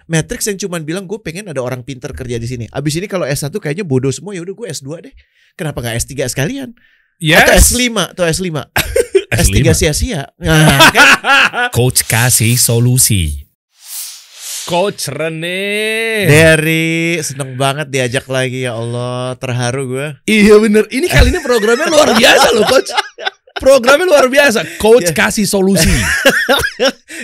Matrix yang cuman bilang gue pengen ada orang pinter kerja di sini. Abis ini kalau S1 kayaknya bodoh semua, ya udah gue S2 deh. Kenapa nggak S3 sekalian? Atau S5, S3 sia-sia. Nah, kan? Coach kasih solusi. Coach Rene. Dari seneng banget diajak lagi, ya Allah, terharu gue. Iya bener. Ini kali ini programnya luar biasa loh, Coach. Programnya luar biasa. Coach kasih solusi.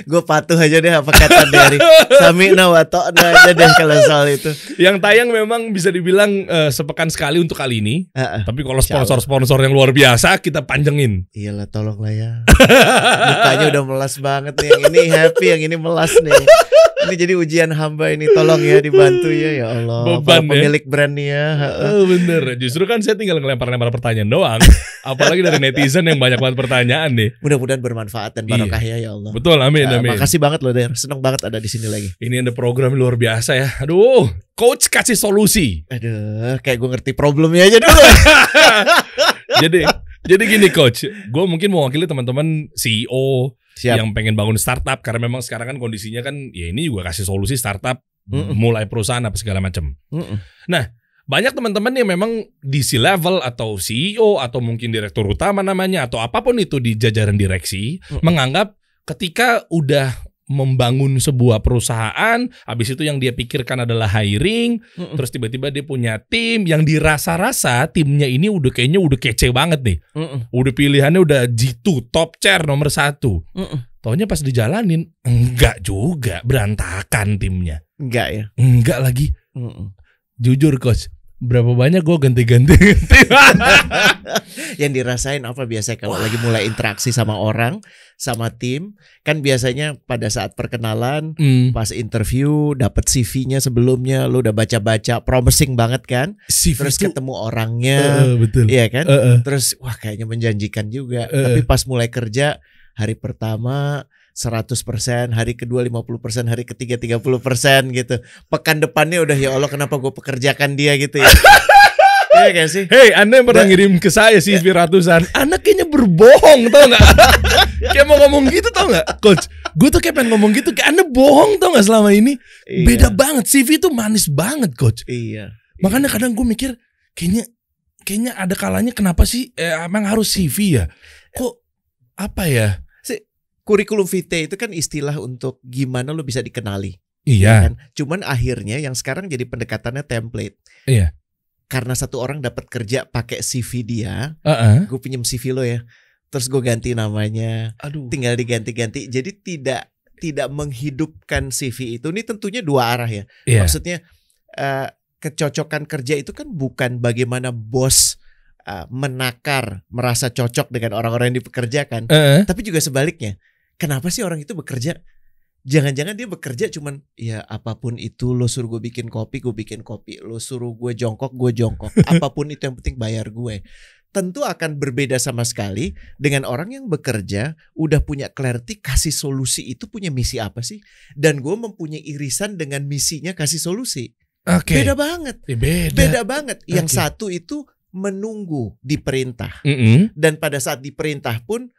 Gue patuh aja deh apa kata dari Sami'na wa ta'na aja deh kalau soal itu. Yang tayang memang bisa dibilang sepekan sekali untuk kali ini. Tapi kalau sponsor-sponsor yang luar biasa kita panjangin. Iyalah, tolonglah ya. Mukanya udah melas banget nih. Yang ini happy, yang ini melas nih. Ini jadi ujian hamba ini, tolong ya dibantu ya Allah. Beban pemilik brand nih ya. Bener. Justru kan saya tinggal ngelempar-lempar pertanyaan doang. Apalagi dari netizen yang banyak banget pertanyaan nih. Mudah-mudahan bermanfaat dan barokah ya Allah. Betul, amin, amin. Makasih banget loh Der, seneng banget ada di sini lagi. Ini ada program luar biasa ya. Aduh, Coach kasih solusi. Aduh, kayak gue ngerti problemnya aja dulu. Jadi gini Coach, gue mungkin mewakili teman-teman CEO. Siap. Yang pengen bangun startup, karena memang sekarang kan kondisinya kan ya ini juga kasih solusi startup, mulai perusahaan apa segala macam. Nah, banyak teman-teman yang memang di C-level atau CEO atau mungkin direktur utama namanya atau apapun itu di jajaran direksi menganggap ketika udah membangun sebuah perusahaan, habis itu yang dia pikirkan adalah hiring, terus tiba-tiba dia punya tim yang dirasa-rasa timnya ini kayaknya udah kece banget nih. Udah pilihannya udah G2, top chair nomor 1. Taunya pas dijalanin, enggak juga, berantakan timnya. Enggak ya? Enggak lagi. Jujur Coach, berapa banyak gue ganti-ganti. Yang dirasain apa biasanya kalau lagi mulai interaksi sama orang, sama tim, kan biasanya pada saat perkenalan, pas interview, dapat CV-nya sebelumnya, lu udah baca-baca, promising banget kan? Terus ketemu orangnya, betul. Iya kan? Terus wah kayaknya menjanjikan juga. Tapi pas mulai kerja, hari pertama 100%, hari kedua 50%, hari ketiga 30% gitu. Pekan depannya udah ya Allah kenapa gue pekerjakan dia gitu ya. Iya gak sih? Hey, Anda yang pernah ngirim ke saya CV ratusan, Anda kayaknya berbohong tau gak? Kayak mau ngomong gitu tau gak? Coach, gue tuh kayak pengen ngomong gitu, kayak Anda bohong tau gak selama ini? Iya. Beda banget, CV itu manis banget Coach. Iya. Makanya kadang gue mikir, kayaknya ada kalanya kenapa sih emang harus CV ya? Kok apa ya? Kurikulum vitae itu kan istilah untuk gimana lo bisa dikenali. Iya. Kan? Cuman akhirnya yang sekarang jadi pendekatannya template. Iya. Karena satu orang dapat kerja pakai CV dia, gue pinjem CV lo ya, terus gue ganti namanya, tinggal diganti-ganti. Jadi tidak menghidupkan CV itu. Ini tentunya dua arah ya. Iya. Maksudnya kecocokan kerja itu kan bukan bagaimana bos menakar, merasa cocok dengan orang-orang yang dipekerjakan, tapi juga sebaliknya. Kenapa sih orang itu bekerja? Jangan-jangan dia bekerja cuman ya apapun itu, lo suruh gue bikin kopi, gue bikin kopi, lo suruh gue jongkok, gue jongkok. Apapun itu yang penting bayar gue. Tentu akan berbeda sama sekali dengan orang yang bekerja udah punya clarity, kasih solusi itu punya misi apa sih? Dan gue mempunyai irisan dengan misinya kasih solusi. Beda banget. Beda banget. Yang satu itu menunggu diperintah. Dan pada saat diperintah pun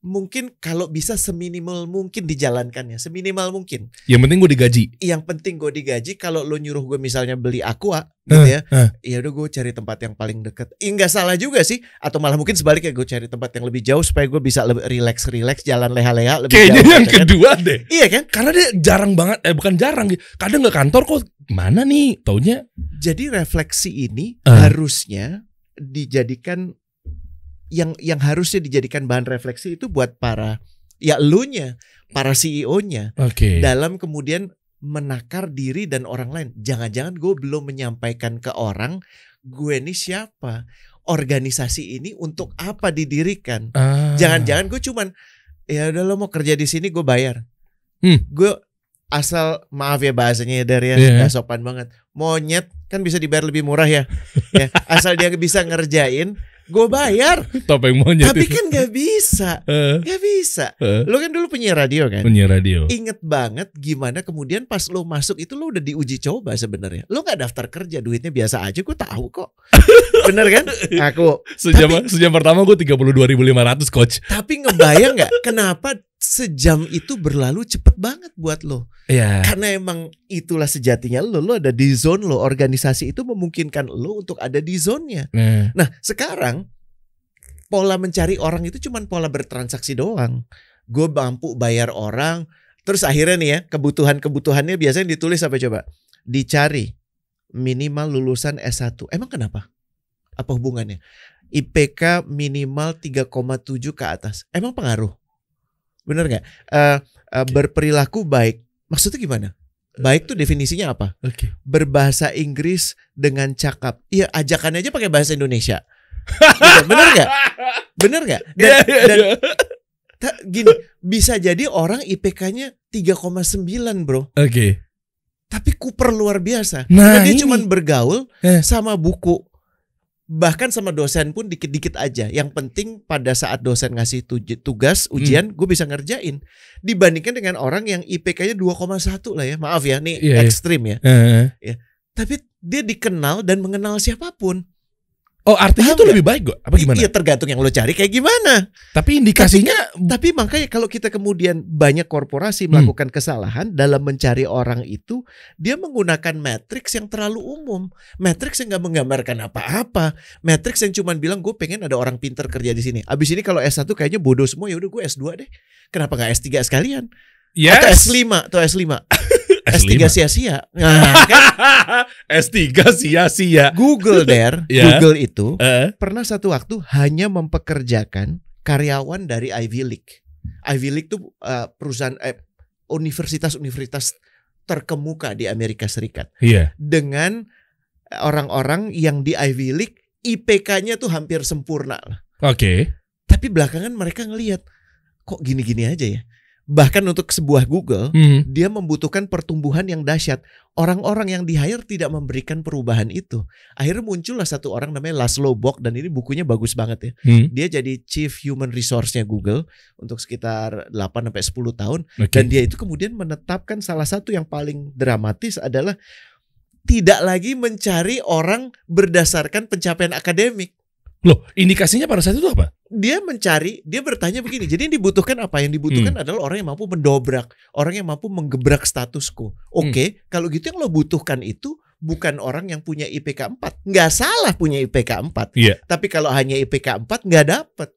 mungkin kalau bisa seminimal mungkin dijalankannya, seminimal mungkin. Yang penting gue digaji. Yang penting gue digaji. Kalau lo nyuruh gue misalnya beli aqua gitu ya, ya udah gue cari tempat yang paling dekat. Nggak salah juga sih. Atau malah mungkin sebaliknya gue cari tempat yang lebih jauh supaya gue bisa lebih relax, jalan leha-leha lebih kayaknya jauh. Yang kedua kan? Deh. Iya kan? Karena dia jarang banget, bukan jarang, kadang nggak kantor kok. Mana nih? Taunya. Jadi refleksi ini harusnya dijadikan yang harusnya dijadikan bahan refleksi itu buat para elunya, para CEO-nya dalam kemudian menakar diri dan orang lain. Jangan-jangan gue belum menyampaikan ke orang gue ini siapa, organisasi ini untuk apa didirikan. Jangan-jangan gue cuman ya udah lo mau kerja di sini gue bayar. Gue asal maaf ya bahasanya dari gak sopan banget. Monyet kan bisa dibayar lebih murah ya. Asal dia bisa ngerjain gue bayar. Topeng monyet. Tapi kan gak bisa. Gak bisa. Lo kan dulu penyiar radio kan? Penyiar radio. Ingat banget gimana kemudian pas lo masuk itu lo udah diuji coba sebenarnya. Lo gak daftar kerja, duitnya biasa aja, gue tahu kok. Bener kan? Aku sejam pertama gue 32.500 coach. Tapi ngebayang nggak kenapa sejam itu berlalu cepet banget buat lo? Iya. Karena emang itulah sejatinya lo ada di zone lo. Organisasi itu memungkinkan lo untuk ada di zone-nya. Nah sekarang pola mencari orang itu cuman pola bertransaksi doang. Gue mampu bayar orang. Terus akhirnya nih ya kebutuhannya biasanya ditulis apa coba? Dicari minimal lulusan S1. Emang kenapa? Apa hubungannya? IPK minimal 3,7 ke atas. Emang pengaruh? Bener gak? Berperilaku baik. Maksudnya gimana? Baik tuh definisinya apa? Berbahasa Inggris dengan cakap. Iya, ajakannya aja pakai bahasa Indonesia. Gitu, bener gak? Bener gak? Dan gini, bisa jadi orang IPK-nya 3,9 bro. Tapi kuper luar biasa. Karena dia cuma bergaul sama buku. Bahkan sama dosen pun dikit-dikit aja. Yang penting pada saat dosen ngasih tugas, ujian, gue bisa ngerjain. Dibandingkan dengan orang yang IPK-nya 2,1 lah ya. Maaf ya, nih ekstrim ya. Ya. Tapi dia dikenal dan mengenal siapapun. Oh artinya itu lebih baik apa gimana? Iya tergantung yang lo cari kayak gimana. Tapi indikasinya tapi makanya kalau kita kemudian banyak korporasi melakukan kesalahan dalam mencari orang itu, dia menggunakan matriks yang terlalu umum, matriks yang nggak menggambarkan apa-apa, matriks yang cuma bilang gue pengen ada orang pinter kerja di sini. Abis ini kalau S1 kayaknya bodoh semua, ya udah gue S2 deh. Kenapa nggak S3 sekalian? Yes. Atau S5 S3 sia-sia. Nah, kan? S3 sia-sia. Google Google itu pernah satu waktu hanya mempekerjakan karyawan dari Ivy League. Ivy League itu perusahaan universitas-universitas terkemuka di Amerika Serikat. Dengan orang-orang yang di Ivy League IPK-nya tuh hampir sempurna. Tapi belakangan mereka ngelihat kok gini-gini aja ya. Bahkan untuk sebuah Google, dia membutuhkan pertumbuhan yang dahsyat. Orang-orang yang di-hire tidak memberikan perubahan itu. Akhirnya muncullah satu orang namanya Laszlo Bock, dan ini bukunya bagus banget ya. Dia jadi Chief Human Resource-nya Google untuk sekitar 8-10 tahun. Dan dia itu kemudian menetapkan salah satu yang paling dramatis adalah tidak lagi mencari orang berdasarkan pencapaian akademik. Loh, indikasinya pada saat itu apa? Dia bertanya begini. Jadi yang dibutuhkan apa? Yang dibutuhkan adalah orang yang mampu mendobrak, orang yang mampu menggebrak status quo. Oke, kalau gitu yang lo butuhkan itu bukan orang yang punya IPK 4. Nggak salah punya IPK 4. Tapi kalau hanya IPK 4 nggak dapet.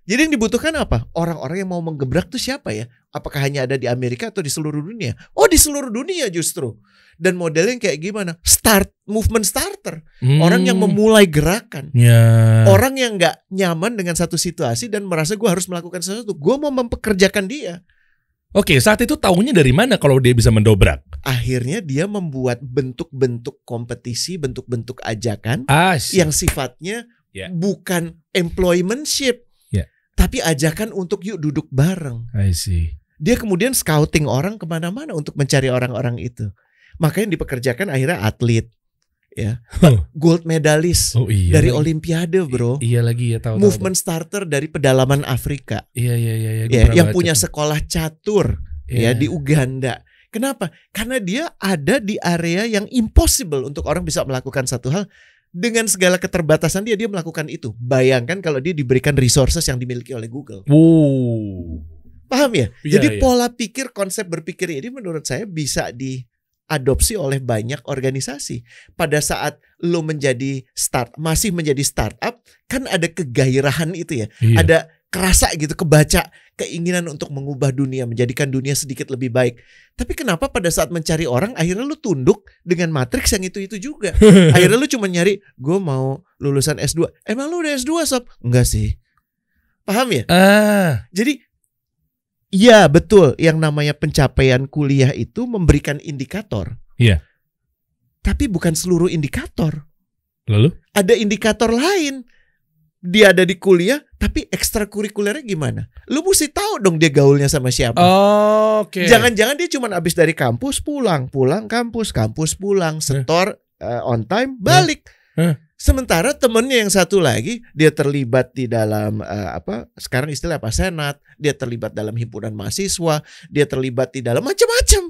Jadi yang dibutuhkan apa? Orang-orang yang mau menggebrak tuh siapa ya? Apakah hanya ada di Amerika atau di seluruh dunia? Oh, di seluruh dunia justru. Dan modelnya kayak gimana? Movement starter. Orang yang memulai gerakan. Orang yang gak nyaman dengan satu situasi dan merasa gue harus melakukan sesuatu. Gue mau mempekerjakan dia. Oke, saat itu tahunya dari mana kalau dia bisa mendobrak? Akhirnya dia membuat bentuk-bentuk kompetisi, bentuk-bentuk ajakan yang sifatnya bukan employmentship. Tapi ajakan untuk yuk duduk bareng. I see. Dia kemudian scouting orang kemana-mana untuk mencari orang-orang itu. Makanya dipekerjakan akhirnya atlet, ya, gold medalist dari Olimpiade, bro. Iya lagi ya, tahu. Movement starter dari pedalaman Afrika. Iya. Yang punya sekolah catur, ya di Uganda. Kenapa? Karena dia ada di area yang impossible untuk orang bisa melakukan satu hal. Dengan segala keterbatasan dia melakukan itu. Bayangkan kalau dia diberikan resources yang dimiliki oleh Google. Paham ya? Jadi pola pikir, konsep berpikir ini menurut saya bisa diadopsi oleh banyak organisasi. Pada saat lo masih menjadi startup, kan ada kegairahan itu ya. Ada kerasa gitu, kebaca keinginan untuk mengubah dunia, menjadikan dunia sedikit lebih baik. Tapi kenapa pada saat mencari orang akhirnya lu tunduk dengan matriks yang itu juga? Akhirnya lu cuma nyari, gue mau lulusan S2. Emang lu udah S2 sob? Enggak sih. Paham ya? Jadi ya betul, yang namanya pencapaian kuliah itu memberikan indikator. Tapi bukan seluruh indikator. Lalu? Ada indikator lain. Dia ada di kuliah, tapi ekstrakurikulernya gimana? Lu mesti tahu dong dia gaulnya sama siapa. Jangan-jangan dia cuma abis dari kampus pulang kampus pulang, setor on time, balik. Sementara temennya yang satu lagi, dia terlibat di dalam sekarang istilah senat, dia terlibat dalam himpunan mahasiswa, dia terlibat di dalam macam-macam.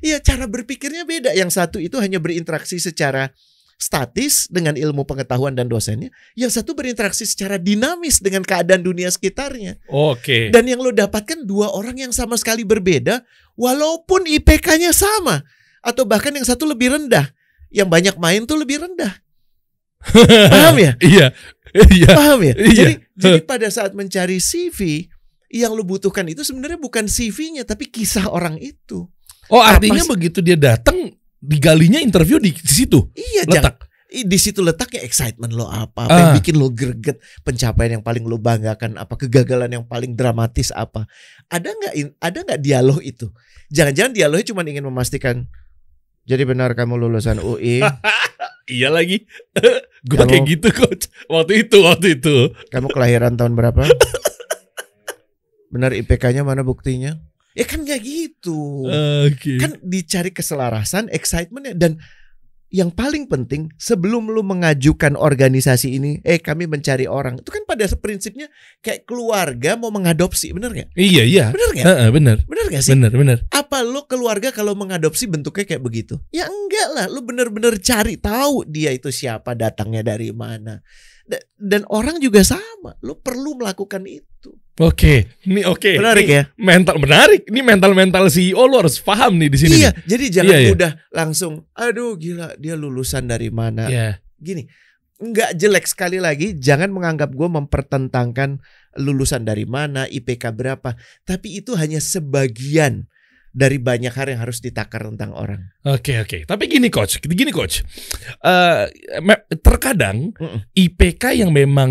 Iya, cara berpikirnya beda. Yang satu itu hanya berinteraksi secara statis dengan ilmu pengetahuan dan dosennya, yang satu berinteraksi secara dinamis dengan keadaan dunia sekitarnya. Oke. Dan yang lo dapatkan dua orang yang sama sekali berbeda, walaupun IPK-nya sama, atau bahkan yang satu lebih rendah, yang banyak main tuh lebih rendah. Paham ya? Iya. Paham ya? Iya. Jadi pada saat mencari CV, yang lo butuhkan itu sebenarnya bukan CV-nya, tapi kisah orang itu. Oh, artinya begitu dia datang, digalinya interview di situ. Iya, letak. Di situ letaknya excitement lo apa yang bikin lo greget, pencapaian yang paling lo banggakan apa, kegagalan yang paling dramatis apa. Ada nggak dialog itu? Jangan-jangan dialognya cuma ingin memastikan, jadi benar kamu lulusan UI? Iya lagi. Gue kayak gitu coach. Waktu itu. Kamu kelahiran tahun berapa? Benar IPK-nya, mana buktinya? Ya kan gak gitu. Kan dicari keselarasan, excitementnya. Dan yang paling penting, sebelum lu mengajukan organisasi ini, kami mencari orang, itu kan pada prinsipnya kayak keluarga mau mengadopsi, bener gak? Iya. Bener gak? Bener gak sih? Bener. Apa lu keluarga kalau mengadopsi bentuknya kayak begitu? Ya enggak lah, lu bener-bener cari tahu dia itu siapa, datangnya dari mana. Dan orang juga sama, lu perlu melakukan itu. Oke. Menarik ya? Menarik. Ini mental CEO lu harus paham nih di sini. Iya, jadi jangan udah langsung, aduh gila dia lulusan dari mana. Gini, nggak jelek, sekali lagi jangan menganggap gue mempertentangkan lulusan dari mana, IPK berapa. Tapi itu hanya sebagian dari banyak hal yang harus ditakar tentang orang. Oke. Tapi gini coach. Terkadang IPK yang memang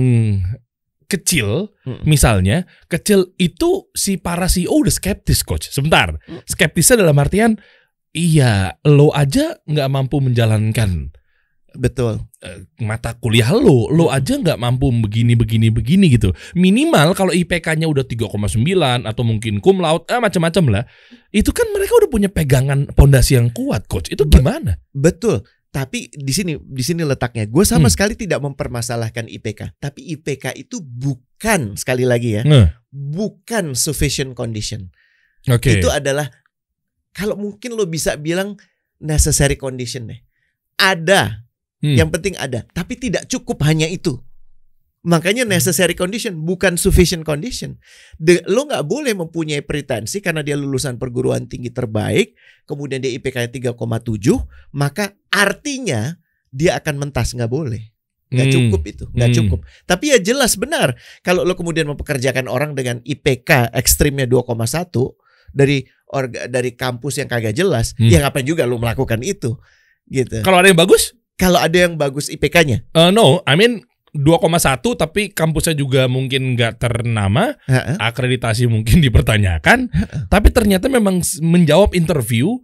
kecil, misalnya kecil itu si para CEO udah skeptis coach. Sebentar, skeptisnya dalam artian, iya lo aja nggak mampu menjalankan. Betul. Mata kuliah lo aja nggak mampu begini gitu. Minimal kalau IPK-nya udah 3,9 atau mungkin cum laude, macam-macam lah. Itu kan mereka udah punya pegangan pondasi yang kuat, coach. Itu gimana? Betul. Tapi di sini letaknya. Gue sama sekali tidak mempermasalahkan IPK. Tapi IPK itu bukan, sekali lagi ya, bukan sufficient condition. Itu adalah, kalau mungkin lo bisa bilang necessary condition deh. Ada. Yang penting ada, tapi tidak cukup hanya itu. Makanya necessary condition, bukan sufficient condition. Lo nggak boleh mempunyai pretensi karena dia lulusan perguruan tinggi terbaik, kemudian dia IPK-nya 3,7, maka artinya dia akan mentas. Nggak boleh. Nggak cukup itu, nggak cukup. Tapi ya jelas benar, kalau lo kemudian mempekerjakan orang dengan IPK ekstrimnya 2,1 dari kampus yang kagak jelas, ya ngapain juga lo melakukan itu, gitu. Kalau ada yang bagus? Kalau ada yang bagus IPK-nya? No, I mean 2,1 tapi kampusnya juga mungkin nggak ternama, akreditasi mungkin dipertanyakan, tapi ternyata memang menjawab interview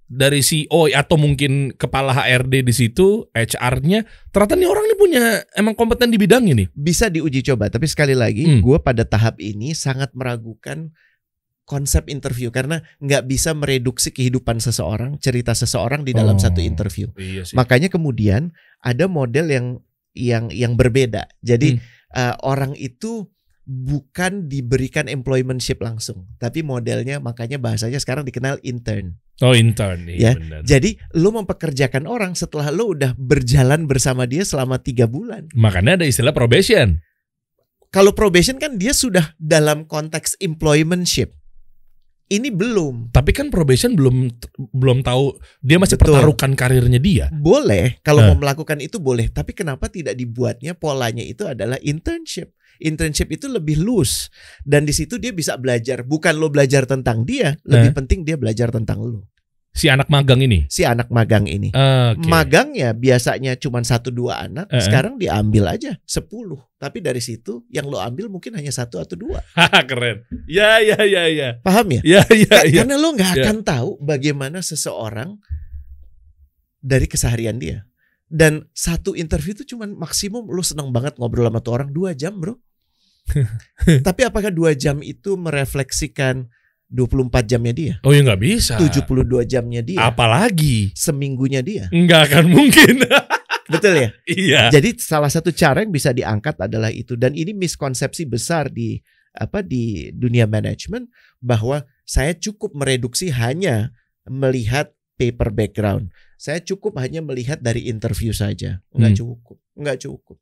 dari CEO atau mungkin kepala HRD di situ, HR-nya, ternyata nih orang ini punya emang kompeten di bidang ini. Bisa diuji coba, tapi sekali lagi gue pada tahap ini sangat meragukan konsep interview karena nggak bisa mereduksi kehidupan seseorang, cerita seseorang di dalam satu interview. Iya sih. Makanya kemudian ada model yang berbeda. Jadi orang itu bukan diberikan employmentship langsung, tapi modelnya, makanya bahasanya sekarang dikenal intern. Oh, intern, iya, benar. Jadi lo mempekerjakan orang setelah lo udah berjalan bersama dia selama 3 bulan. Makanya ada istilah probation. Kalau probation kan dia sudah dalam konteks employmentship. Ini belum. Tapi kan probation belum tahu, dia masih pertaruhkan karirnya dia. Boleh, kalau mau melakukan itu boleh. Tapi kenapa tidak dibuatnya polanya itu adalah internship? Internship itu lebih loose. Dan di situ dia bisa belajar. Bukan lo belajar tentang dia, lebih penting dia belajar tentang lo. Si anak magang ini? Si anak magang ini. Magangnya biasanya cuma 1-2 anak, sekarang diambil aja 10. Tapi dari situ yang lo ambil mungkin hanya 1 atau 2. Keren. Ya. Paham ya? Ya. Karena lo gak akan tahu bagaimana seseorang dari keseharian dia. Dan satu interview itu cuma maksimum lo seneng banget ngobrol sama tuh orang 2 jam bro. Tapi apakah 2 jam itu merefleksikan 24 jamnya dia? Oh ya nggak bisa. 72 jamnya dia. Apalagi seminggunya dia. Nggak akan mungkin. Betul ya? Iya. Jadi salah satu cara yang bisa diangkat adalah itu. Dan ini miskonsepsi besar di dunia manajemen, bahwa saya cukup mereduksi hanya melihat paper background. Saya cukup hanya melihat dari interview saja. Nggak cukup.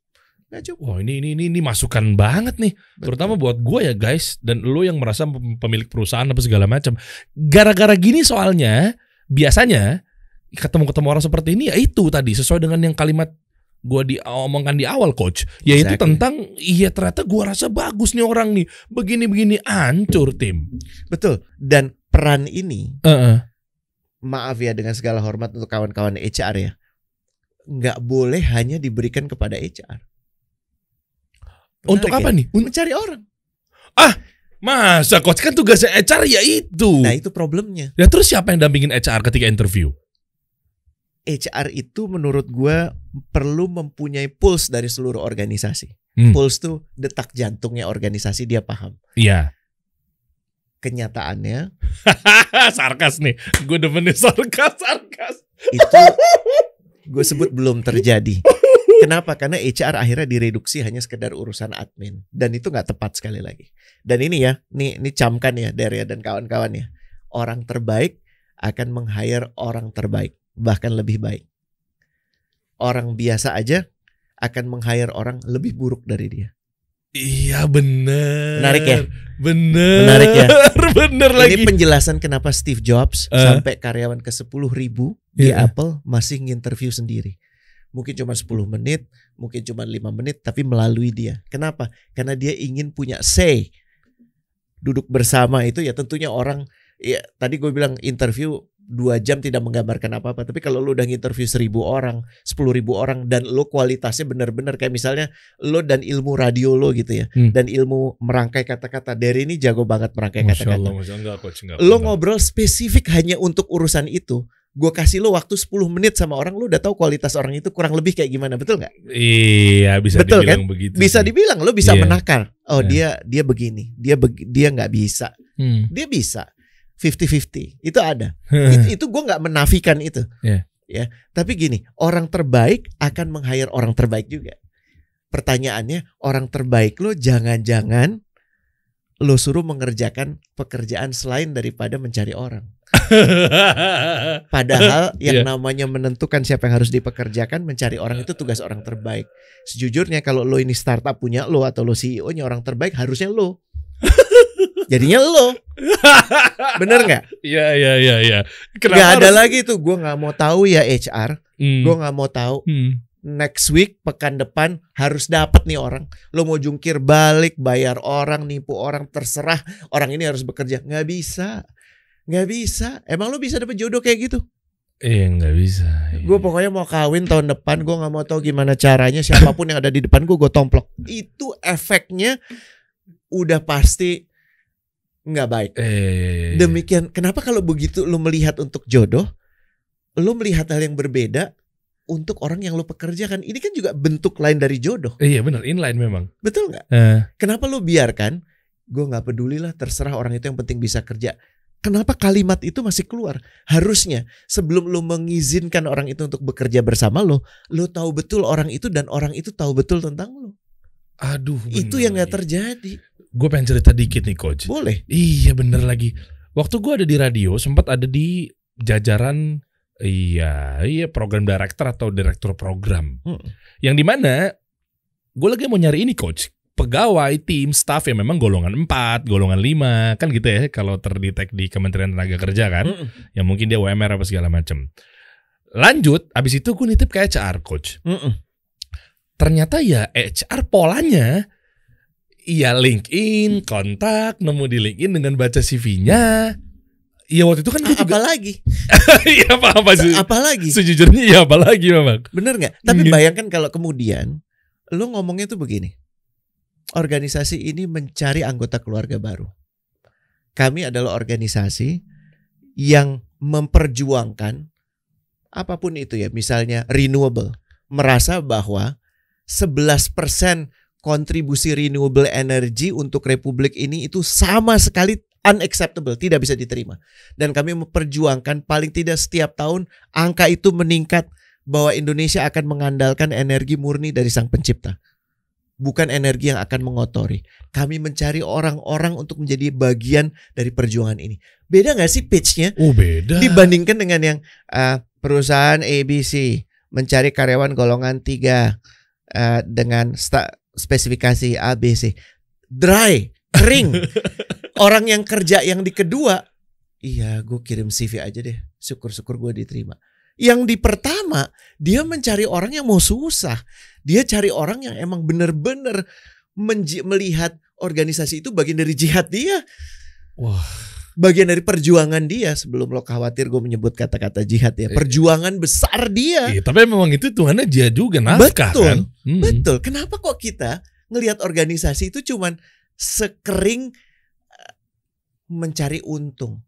Wah, ini masukan banget nih. Betul. Terutama buat gue ya guys, dan lo yang merasa pemilik perusahaan apa segala macam. Gara-gara gini soalnya biasanya ketemu orang seperti ini ya itu tadi sesuai dengan yang kalimat gue omongkan di awal coach, yaitu tentang iya ternyata gue rasa bagus nih orang nih, begini hancur tim. Betul. Dan peran ini maaf ya dengan segala hormat untuk kawan-kawan HR ya, nggak boleh hanya diberikan kepada HR. Benar untuk apa nih? Mencari orang. Masa coach, kan tugasnya HR ya itu. Nah itu problemnya. Ya terus siapa yang dampingin HR ketika interview? HR itu menurut gue perlu mempunyai pulse dari seluruh organisasi. Pulse tuh detak jantungnya organisasi, dia paham. Iya. Kenyataannya sarkas nih, gue demen nih sarkas. Itu gue sebut belum terjadi. Kenapa? Karena HR akhirnya direduksi hanya sekedar urusan admin, dan itu nggak tepat sekali lagi. Dan ini ya, ini camkan ya Daria dan kawan-kawan ya, orang terbaik akan meng-hire orang terbaik, bahkan lebih baik. Orang biasa aja akan meng-hire orang lebih buruk dari dia. Iya bener. Menarik ya? Bener. Menarik ya? Bener lagi. Ini penjelasan kenapa Steve Jobs sampai karyawan ke 10.000 di Apple masih nginterview sendiri. Mungkin cuma 10 menit, mungkin cuma 5 menit, tapi melalui dia. Kenapa? Karena dia ingin punya say. Duduk bersama itu ya tentunya orang, ya tadi gue bilang interview 2 jam tidak menggambarkan apa-apa. Tapi kalau lo udah nginterview 1.000 orang, 10.000 orang, dan lo kualitasnya benar-benar kayak misalnya lo dan ilmu radio lo gitu ya, dan ilmu merangkai kata-kata. Dari ini jago banget merangkai kata-kata. Lo ngobrol spesifik hanya untuk urusan itu. Gue kasih lo waktu 10 menit sama orang, lo udah tahu kualitas orang itu kurang lebih kayak gimana, betul nggak? Iya, bisa betul, dibilang kan? Begitu. Bisa dibilang, lo bisa menakar. Oh dia begini, dia nggak bisa, dia bisa 50-50, itu ada. itu gue nggak menafikan itu. Ya, tapi gini, orang terbaik akan meng-hire orang terbaik juga. Pertanyaannya, orang terbaik lo jangan-jangan lo suruh mengerjakan pekerjaan selain daripada mencari orang. Padahal yang namanya menentukan siapa yang harus dipekerjakan, mencari orang itu tugas orang terbaik. Sejujurnya kalau lo ini startup punya lo, atau lo CEO-nya, orang terbaik harusnya lo. Jadinya lo. Bener gak? Iya. Gak ada lagi tuh, gue gak mau tahu ya HR. Gue gak mau tahu. Next week, pekan depan harus dapat nih orang. Lo mau jungkir balik, bayar orang, nipu orang, terserah. Orang ini harus bekerja. Gak bisa. Emang lo bisa dapet jodoh kayak gitu? Gak bisa. Gue pokoknya mau kawin tahun depan, gue gak mau tahu gimana caranya. Siapapun yang ada di depan gue tomplok. Itu efeknya udah pasti gak baik. Demikian. Kenapa kalau begitu lo melihat untuk jodoh, lo melihat hal yang berbeda untuk orang yang lo pekerjakan? Ini kan juga bentuk lain dari jodoh. Iya benar, inline memang. Betul gak? Kenapa lo biarkan, gue gak peduli lah, terserah orang itu, yang penting bisa kerja. Kenapa kalimat itu masih keluar? Harusnya sebelum lo mengizinkan orang itu untuk bekerja bersama lo tahu betul orang itu, dan orang itu tahu betul tentang lo. Aduh, itu yang gak terjadi. Gue pengen cerita dikit nih coach. Boleh. Iya bener lagi. Waktu gue ada di radio, sempat ada di jajaran program director atau direktur program. Yang dimana gue lagi mau nyari ini coach, pegawai, tim, staff yang memang golongan 4, golongan 5, kan gitu ya kalau terdetek di Kementerian Tenaga Kerja kan. Yang mungkin dia UMR apa segala macam. Lanjut, abis itu gue nitip ke HR coach. Ternyata ya HR polanya, iya LinkedIn, kontak, nemu di LinkedIn dengan baca CV-nya. Iya waktu itu kan gue juga. Apalagi? Iya apa sih? Apalagi? Sejujurnya ya apalagi memang. Bener gak? Tapi bayangkan kalau kemudian lo ngomongnya tuh begini. Organisasi ini mencari anggota keluarga baru. Kami adalah organisasi yang memperjuangkan apapun itu ya, misalnya renewable. Merasa bahwa 11% kontribusi renewable energy untuk Republik ini itu sama sekali unacceptable, tidak bisa diterima. Dan kami memperjuangkan paling tidak setiap tahun angka itu meningkat, bahwa Indonesia akan mengandalkan energi murni dari Sang Pencipta, bukan energi yang akan mengotori. Kami mencari orang-orang untuk menjadi bagian dari perjuangan ini. Beda gak sih pitch-nya? Oh beda. Dibandingkan dengan yang perusahaan ABC mencari karyawan golongan 3 dengan spesifikasi ABC. Dry, kering. Orang yang kerja yang di kedua, iya gue kirim CV aja deh, syukur-syukur gue diterima. Yang di pertama, dia mencari orang yang mau susah. Dia cari orang yang emang bener-bener melihat organisasi itu bagian dari jihad dia. Wah. Bagian dari perjuangan dia. Sebelum lo khawatir gue menyebut kata-kata jihad ya. Perjuangan besar dia. Tapi memang itu Tuhannya jihad juga, nafkah. Betul, kan? Betul. Kenapa kok kita ngelihat organisasi itu cuman sekering mencari untung,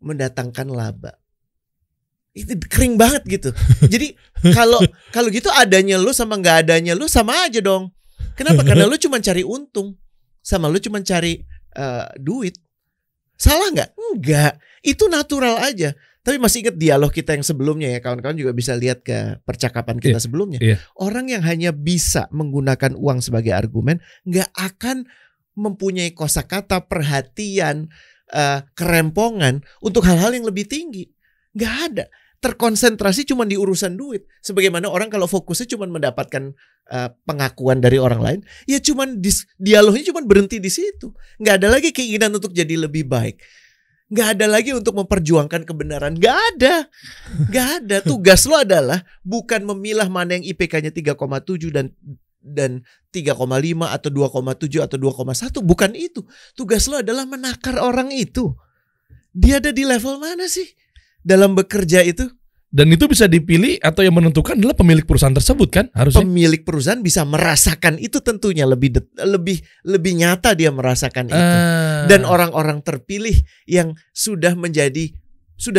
mendatangkan laba? Itu kering banget gitu. Jadi kalau gitu adanya lu sama nggak adanya lu sama aja dong. Kenapa? Karena lu cuma cari untung, sama lu cuma cari duit. Salah nggak? Enggak. Itu natural aja. Tapi masih ingat dialog kita yang sebelumnya ya, kawan-kawan juga bisa lihat ke percakapan kita sebelumnya. Orang yang hanya bisa menggunakan uang sebagai argumen nggak akan mempunyai kosakata, perhatian, kerempongan untuk hal-hal yang lebih tinggi. Nggak ada. Terkonsentrasi cuma di urusan duit. Sebagaimana orang kalau fokusnya cuma mendapatkan pengakuan dari orang lain, ya cuma dialognya cuma berhenti di situ. Nggak ada lagi keinginan untuk jadi lebih baik. Nggak ada lagi untuk memperjuangkan kebenaran. Nggak ada. Tugas lo adalah bukan memilah mana yang IPK-nya 3,7 dan 3,5 atau 2,7 atau 2,1. Bukan itu. Tugas lo adalah menakar orang itu. Dia ada di level mana sih dalam bekerja itu? Dan itu bisa dipilih atau yang menentukan adalah pemilik perusahaan tersebut kan harusnya. Pemilik perusahaan bisa merasakan itu tentunya lebih nyata dia merasakan itu. Dan orang-orang terpilih yang sudah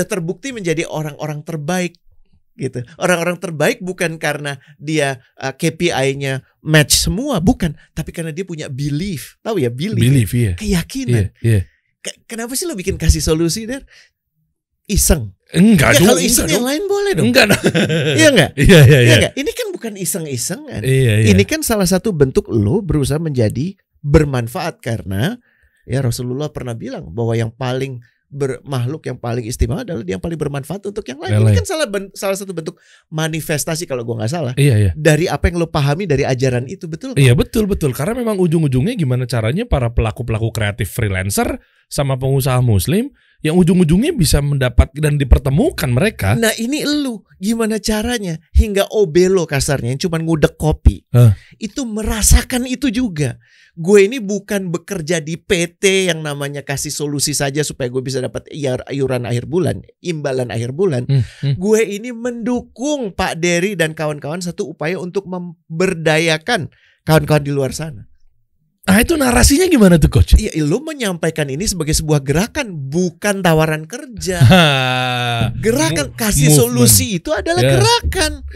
terbukti menjadi orang-orang terbaik gitu. Orang-orang terbaik bukan karena dia KPI-nya match semua, bukan, tapi karena dia punya belief. Tahu ya belief iya. Keyakinan. Iya. Kenapa sih lo bikin kasih solusi Der? Iseng. Enggak ya, dong. Kalau iseng yang lain boleh dong. Enggak. Iya enggak? Iya. Enggak? Ini kan bukan iseng-isengan. Iya. Ini kan salah satu bentuk lo berusaha menjadi bermanfaat, karena ya Rasulullah pernah bilang bahwa yang paling makhluk yang paling istimewa adalah dia yang paling bermanfaat untuk yang lain. Ini kan salah satu bentuk manifestasi kalau gue nggak salah. Iya. Dari apa yang lo pahami dari ajaran itu, betul? Iya betul. Karena memang ujung-ujungnya gimana caranya para pelaku-pelaku kreatif freelancer sama pengusaha muslim yang ujung-ujungnya bisa mendapat dan dipertemukan mereka. Nah ini elu gimana caranya hingga obelo kasarnya yang cuma ngudek kopi itu merasakan itu juga. Gue ini bukan bekerja di PT yang namanya kasih solusi saja supaya gue bisa dapat iuran akhir bulan, imbalan akhir bulan. Gue ini mendukung Pak Dery dan kawan-kawan satu upaya untuk memberdayakan kawan-kawan di luar sana. Itu narasinya gimana tuh Coach? Iya, lo menyampaikan ini sebagai sebuah gerakan, bukan tawaran kerja. Gerakan kasih solusi itu adalah gerakan.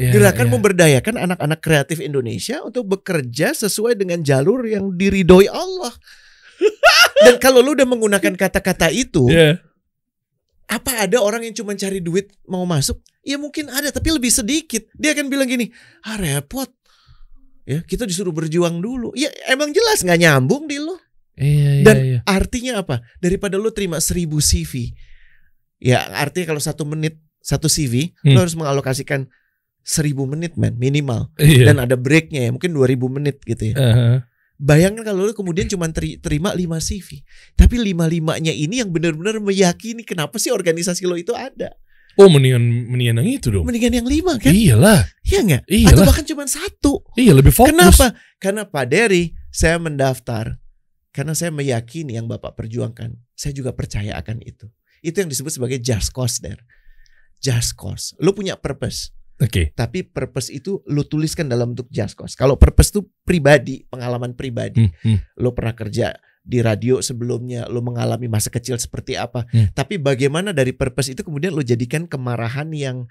Gerakan memberdayakan anak-anak kreatif Indonesia untuk bekerja sesuai dengan jalur yang diridhoi Allah. Dan kalau lo udah menggunakan kata-kata itu, apa ada orang yang cuma cari duit mau masuk? Ya mungkin ada, tapi lebih sedikit. Dia akan bilang gini, repot. Ya, kita disuruh berjuang dulu. Ya emang jelas gak nyambung di lo. Dan artinya apa? Daripada lo terima 1000 CV, ya artinya kalau 1 menit 1 CV, lo harus mengalokasikan 1000 menit minimal. Dan ada breaknya ya, mungkin 2000 menit gitu ya. Bayangkan kalau lo kemudian cuma terima 5 CV, tapi 5-5-nya ini yang benar-benar meyakini kenapa sih organisasi lo itu ada. Oh mendingan yang itu dong. Mendingan yang 5 kan? Iyalah. Iya gak? Iyalah. Atau bahkan cuma 1. Iya lebih fokus. Kenapa? Karena Pak Dery, saya mendaftar karena saya meyakini yang Bapak perjuangkan. Saya juga percaya akan itu. Itu yang disebut sebagai just cause there. Just cause. Lo punya purpose. Oke. Tapi purpose itu lo tuliskan dalam bentuk just cause. Kalau purpose itu pribadi, pengalaman pribadi. Lo pernah kerja di radio sebelumnya, lo mengalami masa kecil seperti apa. Tapi bagaimana dari purpose itu kemudian lo jadikan kemarahan yang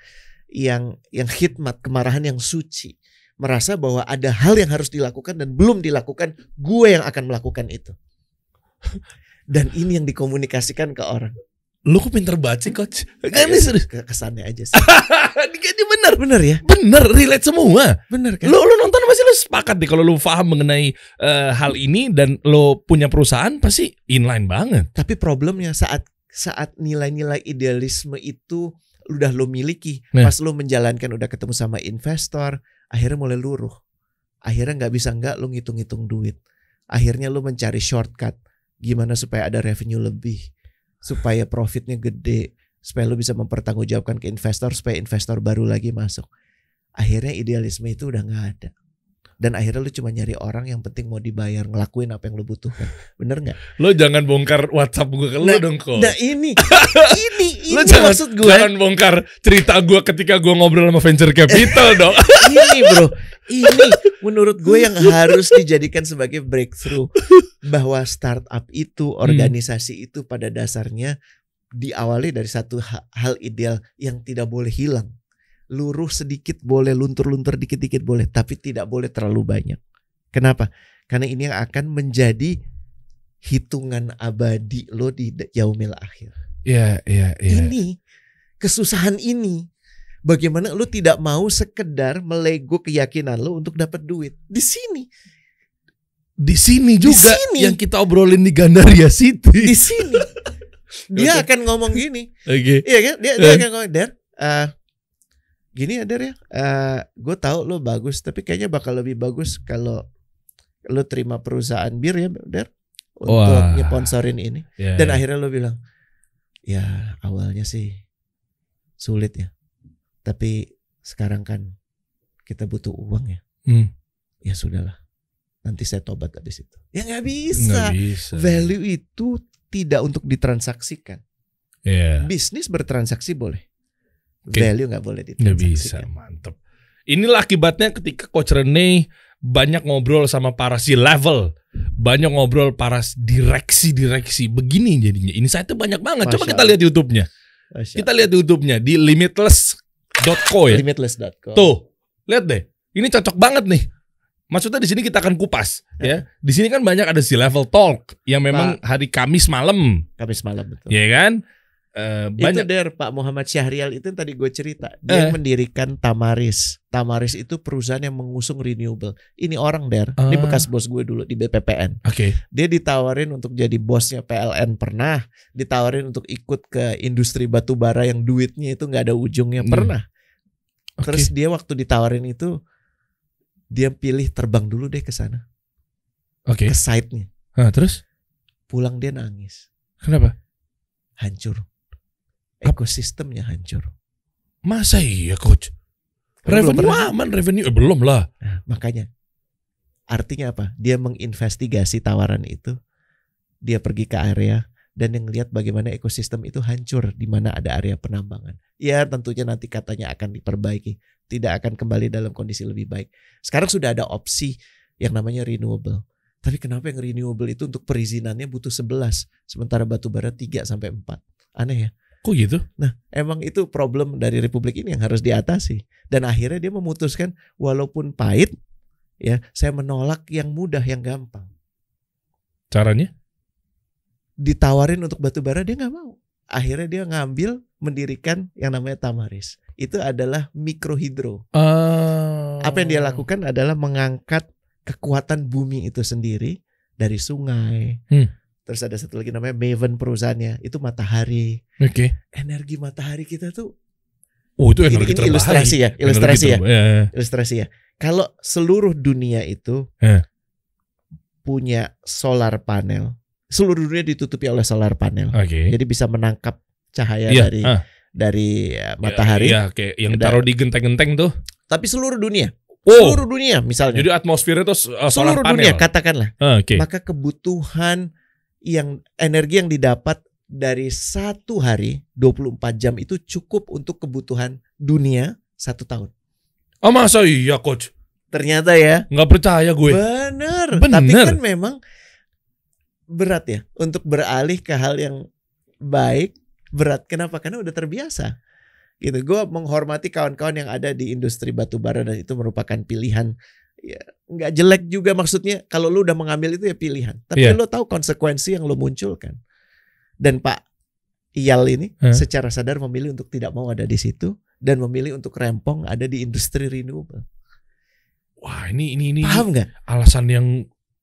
khidmat, kemarahan yang suci. Merasa bahwa ada hal yang harus dilakukan dan belum dilakukan, gue yang akan melakukan itu. Dan ini yang dikomunikasikan ke orang. Lu kok pinter banget sih Coach? Ini serius kesannya aja sih. Ini bener ya? Bener, relate semua. Bener kan? Lu nonton pasti lu sepakat deh kalau lu paham mengenai hal ini dan lu punya perusahaan pasti inline banget. Tapi problemnya saat nilai-nilai idealisme itu udah lo miliki, pas lo menjalankan udah ketemu sama investor, akhirnya mulai luruh. Akhirnya nggak lo ngitung-ngitung duit. Akhirnya lo mencari shortcut gimana supaya ada revenue lebih, supaya profitnya gede, supaya lo bisa mempertanggungjawabkan ke investor, supaya investor baru lagi masuk. Akhirnya idealisme itu udah nggak ada. Dan akhirnya lu cuma nyari orang yang penting mau dibayar, ngelakuin apa yang lu butuhkan. Bener gak? Lo jangan bongkar WhatsApp gue ke lo dong kok. Nah ini lo maksud gue. Jangan bongkar cerita gue ketika gue ngobrol sama venture capital dong. Ini bro, ini menurut gue yang harus dijadikan sebagai breakthrough. Bahwa startup itu, organisasi itu pada dasarnya diawali dari satu hal ideal yang tidak boleh hilang. Luruh sedikit boleh, luntur-luntur dikit-dikit boleh, tapi tidak boleh terlalu banyak. Kenapa? Karena ini yang akan menjadi hitungan abadi lo di yaumil akhir. Iya. Ini kesusahan ini, bagaimana lo tidak mau sekedar melego keyakinan lo untuk dapat duit di sini. Di sini juga yang kita obrolin di Gandaria City. Di sini dia akan ngomong gini. Oke. Iya kan? Dia akan ngomong, Der, gini ya Der ya, gue tahu lo bagus, tapi kayaknya bakal lebih bagus kalau lo terima perusahaan bir ya Der, untuk nyeponsorin ini. Dan akhirnya lo bilang, ya awalnya sih sulit ya, tapi sekarang kan kita butuh uang ya. Ya sudahlah, nanti saya tobat habis itu. Ya nggak bisa. Value itu tidak untuk ditransaksikan. Bisnis bertransaksi boleh. Value gak boleh ditransaksikan. Gak bisa, mantep. Inilah akibatnya ketika Coach Rene banyak ngobrol sama para C-level, banyak ngobrol para direksi. Begini jadinya. Insight-nya banyak banget. Coba kita lihat YouTube-nya. Kita lihat YouTube-nya di limitless.co ya. Limitless.co. Tuh, lihat deh. Ini cocok banget nih. Maksudnya di sini kita akan kupas ya. Di sini kan banyak ada C-level talk yang memang hari Kamis malam. Kamis malam betul. Iya kan? Banyak. Itu Der, Pak Muhammad Syahrial itu yang tadi gue cerita. Dia mendirikan Tamaris. Tamaris itu perusahaan yang mengusung renewable. Ini orang Der, ini bekas bos gue dulu di BPPN. Dia ditawarin untuk jadi bosnya PLN pernah. Ditawarin untuk ikut ke industri batu bara yang duitnya itu gak ada ujungnya pernah. Terus dia waktu ditawarin itu, dia pilih terbang dulu deh ke sana. Ke site-nya. Terus? Pulang dia nangis. Kenapa? Hancur. Ekosistemnya hancur. Masa iya Coach? Revenue aman, revenue belum lah. Nah, makanya artinya apa? Dia menginvestigasi tawaran itu. Dia pergi ke area dan yang lihat bagaimana ekosistem itu hancur di mana ada area penambangan. Ya tentunya nanti katanya akan diperbaiki, tidak akan kembali dalam kondisi lebih baik. Sekarang sudah ada opsi yang namanya renewable. Tapi kenapa yang renewable itu untuk perizinannya butuh 11, sementara batu bara 3 sampai 4. Aneh ya? Kok gitu? Nah, emang itu problem dari Republik ini yang harus diatasi. Dan akhirnya dia memutuskan walaupun pahit, ya saya menolak yang mudah, yang gampang. Caranya? Ditawarin untuk batu bara dia nggak mau. Akhirnya dia ngambil mendirikan yang namanya Tamaris. Itu adalah mikrohidro. Apa yang dia lakukan adalah mengangkat kekuatan bumi itu sendiri dari sungai. Terus ada satu lagi namanya Maven perusahaannya, itu matahari. Energi matahari kita tuh. Itu energi ini ilustrasi ya, ilustrasi ya. Kalau seluruh dunia itu punya solar panel, seluruh dunia ditutupi oleh solar panel. Jadi bisa menangkap cahaya dari matahari. Kayak yang taruh di genteng-genteng tuh. Tapi seluruh dunia. Seluruh dunia misalnya. Jadi atmosfernya itu solar seluruh panel. dunia katakanlah. Maka kebutuhan energi yang didapat dari satu hari 24 jam itu cukup untuk kebutuhan dunia 1 tahun. Masa iya Coach? Ternyata ya. Nggak percaya gue. Bener. Tapi kan memang berat ya untuk beralih ke hal yang baik. Berat. Kenapa? Karena udah terbiasa. Gitu. Gue menghormati kawan-kawan yang ada di industri batu bara dan itu merupakan pilihan. Ya, nggak jelek juga maksudnya. Kalau lu udah mengambil itu ya pilihan. Tapi lu tahu konsekuensi yang lu munculkan. Dan Pak Iyal ini secara sadar memilih untuk tidak mau ada di situ dan memilih untuk rempong ada di industri renewable. Wah, ini paham nggak? Alasan yang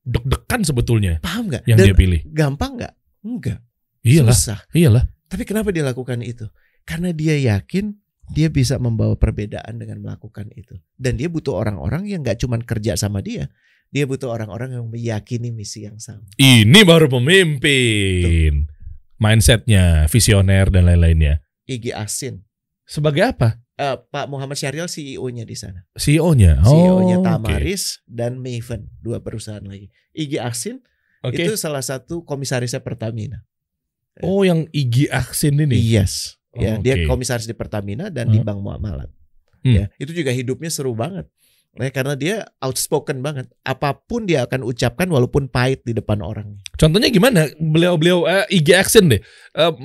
deg-degan sebetulnya. Paham nggak? Yang dan dia pilih. Gampang nggak? Enggak. Iyalah. Susah. Iyalah. Tapi kenapa dia lakukan itu? Karena dia yakin dia bisa membawa perbedaan dengan melakukan itu. Dan dia butuh orang-orang yang gak cuma kerja sama dia. Dia butuh orang-orang yang meyakini misi yang sama. Ini baru pemimpin. Mindsetnya, visioner dan lain-lainnya. Iggy Azsin. Sebagai apa? Pak Muhammad Syahrial CEO-nya di sana. CEO-nya? CEO-nya Tamaris dan Maven. 2 perusahaan lagi. Iggy Azsin itu salah satu komisarisnya Pertamina. Oh, yang Iggy Azsin ini? Yes. Ya, dia komisaris di Pertamina dan di Bank Muamalat. Ya, itu juga hidupnya seru banget. Karena dia outspoken banget. Apapun dia akan ucapkan walaupun pahit di depan orang. Contohnya gimana? Beliau Iggy Azsin deh.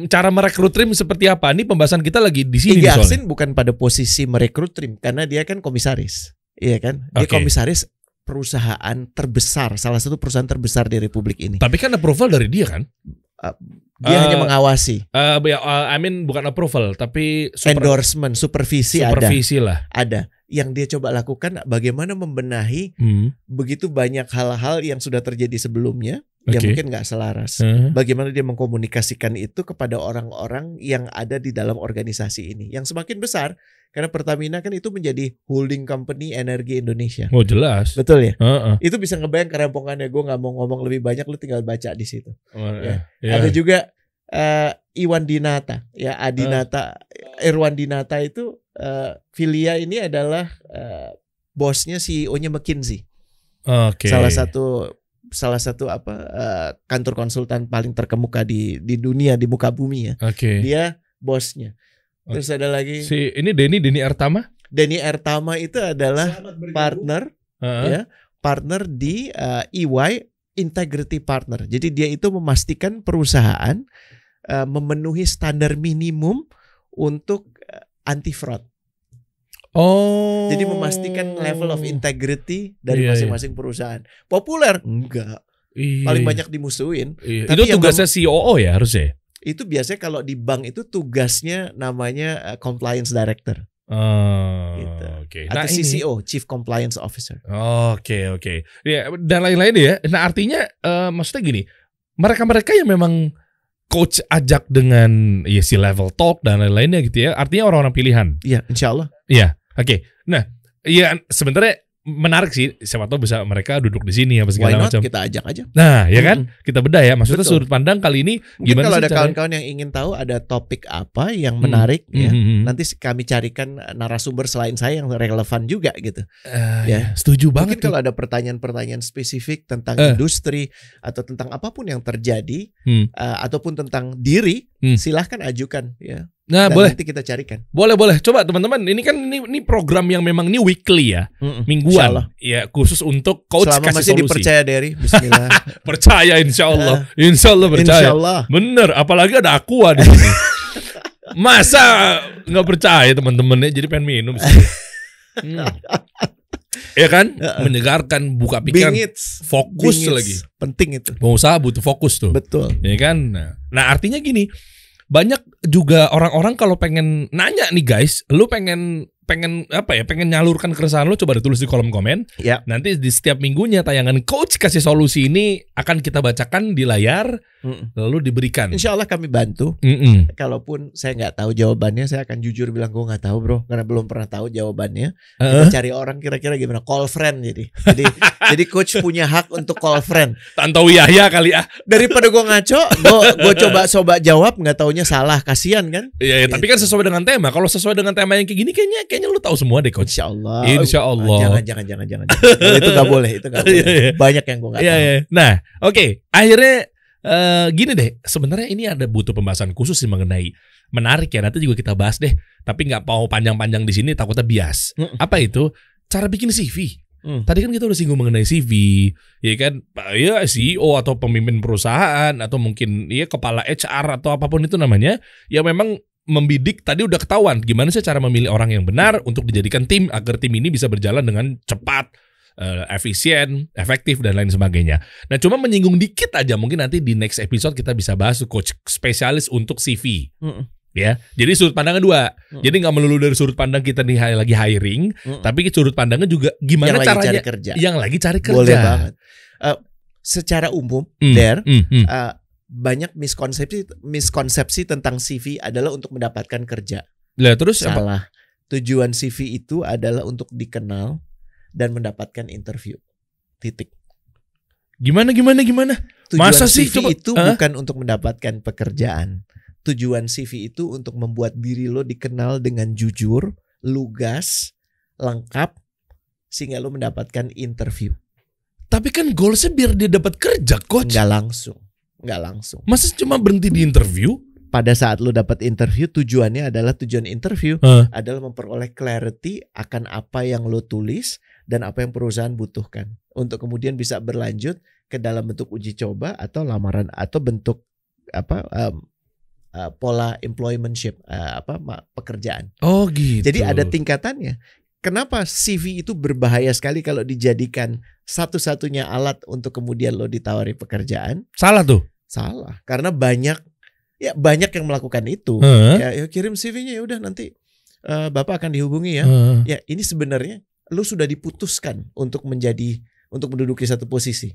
Cara merekrut tim seperti apa? Ini pembahasan kita lagi di sini. Iggy Azsin bukan pada posisi merekrut tim karena dia kan komisaris. Iya kan? Dia komisaris perusahaan terbesar, salah satu perusahaan terbesar di Republik ini. Tapi kan approval dari dia kan? Dia hanya mengawasi. I mean bukan approval, tapi endorsement, supervisi lah. Ada. Yang dia coba lakukan bagaimana membenahi begitu banyak hal-hal yang sudah terjadi sebelumnya yang mungkin nggak selaras. Bagaimana dia mengkomunikasikan itu kepada orang-orang yang ada di dalam organisasi ini yang semakin besar. Karena Pertamina kan itu menjadi holding company energi Indonesia. Oh jelas. Betul ya. Itu bisa ngebayang kerempongannya. Gue nggak mau ngomong lebih banyak, lu tinggal baca di situ. Ada juga Iwan Dinata, ya Adinata, Irwan Dinata itu Filia ini adalah bosnya CEO-nya McKinsey. Salah satu kantor konsultan paling terkemuka di dunia, di muka bumi ya. Dia bosnya. Terus ada lagi ini Denny Artama. Denny Artama itu adalah partner ya, partner di EY Integrity Partner. Jadi dia itu memastikan perusahaan memenuhi standar minimum untuk anti fraud. Jadi memastikan level of integrity dari masing-masing perusahaan. Populer? Enggak. Paling banyak dimusuhin. Tapi itu tugasnya COO ya harusnya. Itu biasanya kalau di bank itu tugasnya namanya compliance director. Gitu. Atau CCO, Chief Compliance Officer. Oke. Ya, dan lain-lain ya. Nah artinya maksudnya gini, mereka yang memang coach ajak dengan si level talk dan lain-lainnya gitu ya. Artinya orang-orang pilihan. Iya, insya Allah. Iya, oke. Nah, ya sebenarnya menarik sih, siapa tahu bisa mereka duduk di sini apa segala macam. Kita ajak aja. Nah, ya kan? Kita bedah ya. Maksudnya sudut pandang kali ini mungkin gimana kalau sih ada kawan-kawan yang ingin tahu ada topik apa yang menarik ya. Nanti kami carikan narasumber selain saya yang relevan juga gitu. Ya, setuju banget. Mungkin kalau ada pertanyaan-pertanyaan spesifik tentang industri atau tentang apapun yang terjadi ataupun tentang diri, silahkan ajukan ya. Nah, dan boleh. Nanti kita carikan. Boleh. Coba teman-teman, ini kan ini program yang memang ini weekly ya, mingguan. Ya, khusus untuk coach selama kasih masih solusi. Dipercaya dari Bismillah. Percaya insyaallah. Insyaallah percaya. Insyaallah. Bener, apalagi ada Aqua di sini. Masa nggak percaya teman-temannya jadi pengen minum sih. Ya kan? Menyegarkan, buka pikiran, fokus lagi. Penting itu. Pengusaha butuh fokus tuh. Betul. Ya kan? Nah, artinya gini, banyak juga orang-orang kalau pengen nanya nih guys, lu pengen apa ya, pengen nyalurkan keresahan lu, coba ditulis di kolom komen. Ya. Nanti di setiap minggunya tayangan coach kasih solusi ini akan kita bacakan di layar, lalu diberikan. Insya Allah kami bantu. Kalaupun saya nggak tahu jawabannya, saya akan jujur bilang gue nggak tahu bro, karena belum pernah tahu jawabannya. Kita cari orang kira-kira gimana, call friend jadi coach punya hak untuk call friend. Tantowi Yahya kali ya. Daripada gue ngaco, gue coba jawab nggak taunya salah, kasihan kan? Iya, tapi kan sesuai dengan tema. Kalau sesuai dengan tema yang kayak gini, kayaknya lu tahu semua deh coach. Insya Allah. Jangan. Itu nggak boleh. Banyak yang gue nggak tahu. Nah, oke. Akhirnya gini deh. Sebenarnya ini ada butuh pembahasan khusus sih mengenai, menarik ya. Nanti juga kita bahas deh. Tapi nggak mau panjang-panjang di sini, takutnya bias. Apa itu? Cara bikin CV. Tadi kan kita udah singgung mengenai CV, ya kan? Ya CEO atau pemimpin perusahaan atau mungkin ya kepala HR atau apapun itu namanya, ya memang membidik. Tadi udah ketahuan gimana sih cara memilih orang yang benar untuk dijadikan tim agar tim ini bisa berjalan dengan cepat, efisien, efektif dan lain sebagainya. Nah, cuma menyinggung dikit aja, mungkin nanti di next episode kita bisa bahas coach spesialis untuk CV. Ya, jadi sudut pandangnya dua. Jadi nggak melulu dari sudut pandang kita nih lagi hiring, tapi sudut pandangnya juga gimana yang caranya lagi cari kerja. Yang lagi cari kerja. Boleh banget. Secara umum, banyak miskonsepsi tentang CV adalah untuk mendapatkan kerja. Lah terus salah. Tujuan CV itu adalah untuk dikenal dan mendapatkan interview. Titik. Gimana? Tujuan Masa sih CV itu bukan untuk mendapatkan pekerjaan. Tujuan CV itu untuk membuat diri lo dikenal dengan jujur, lugas, lengkap, sehingga lo mendapatkan interview. Tapi kan goalsnya biar dia dapat kerja, coach. Nggak langsung. Masa cuma berhenti di interview? Pada saat lo dapat interview, tujuan interview adalah memperoleh clarity akan apa yang lo tulis dan apa yang perusahaan butuhkan untuk kemudian bisa berlanjut ke dalam bentuk uji coba atau lamaran atau bentuk pola employmentship pekerjaan. Oh gitu. Jadi ada tingkatannya. Kenapa CV itu berbahaya sekali kalau dijadikan satu-satunya alat untuk kemudian lo ditawari pekerjaan? Salah tuh. Salah, karena banyak yang melakukan itu. Ya kirim CV-nya, ya udah nanti Bapak akan dihubungi ya. Ya ini sebenarnya lo sudah diputuskan untuk menduduki satu posisi.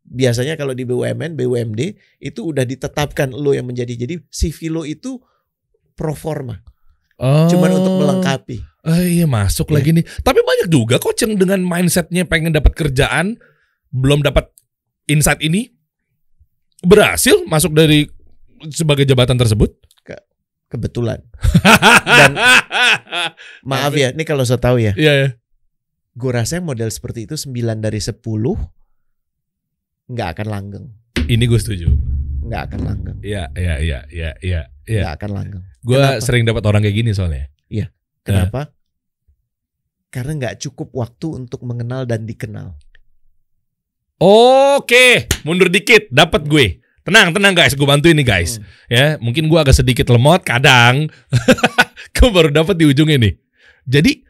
Biasanya kalau di BUMN, BUMD itu udah ditetapkan lo yang menjadi. Jadi CV lo itu pro forma. Cuman untuk melengkapi. Iya masuk lagi nih. Tapi banyak juga coach yang dengan mindsetnya pengen dapat kerjaan, belum dapat insight ini, berhasil masuk dari sebagai jabatan tersebut. Kebetulan. Dan maaf ya, ini kalau saya tahu ya. Iya. Gue rasa model seperti itu 9 dari 10 nggak akan langgeng. Ini gue setuju. Nggak akan langgeng. Iya. Nggak akan langgeng. Gue sering dapat orang kayak gini soalnya. Iya. Kenapa? Karena nggak cukup waktu untuk mengenal dan dikenal. Oke, mundur dikit, dapat gue. Tenang guys, gue bantuin nih guys. Ya, mungkin gue agak sedikit lemot kadang. Gue baru dapat di ujungnya nih. Jadi